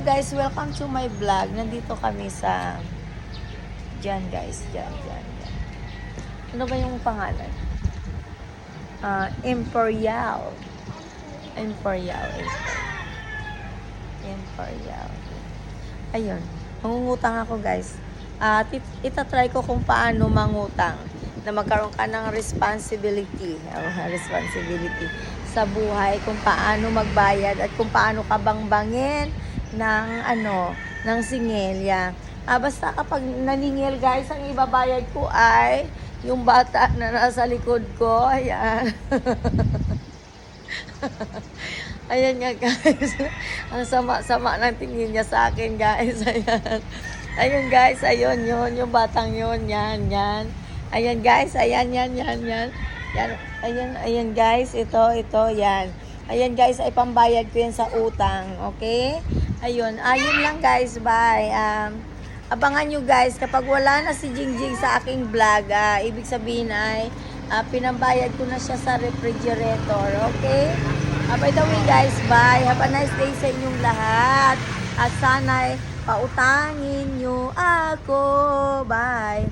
guys, welcome to my vlog. Nandito kami sa dyan guys, dyan. Ano ba yung pangalan? Imperial. Ayun, mangungutang ako guys. Itatry ko kung paano mangutang na magkaroon ka ng responsibility sa buhay, kung paano magbayad at kung paano ka bangbangin ng singilya. Basta kapag naningil guys, ang ibabayad ko ay yung bata na nasa likod ko. Ayan. Ayan nga guys. Ang sama-sama ng tingin niya sa akin guys. Ayan. Ayun guys, ayun yun. Yung batang yun. Yan. Ayan guys, ayan. Yan. Ayan guys, ito, yan. Ayan guys, ay pambayad ko yan sa utang. Okay? Ayun lang guys, bye. Abangan nyo guys, kapag wala na si Jingjing sa aking vlog, ibig sabihin ay pinambayad ko na siya sa refrigerator. Okay? By the way guys, bye. Have a nice day sa inyong lahat. At sana'y pautangin nyo ako. Bye.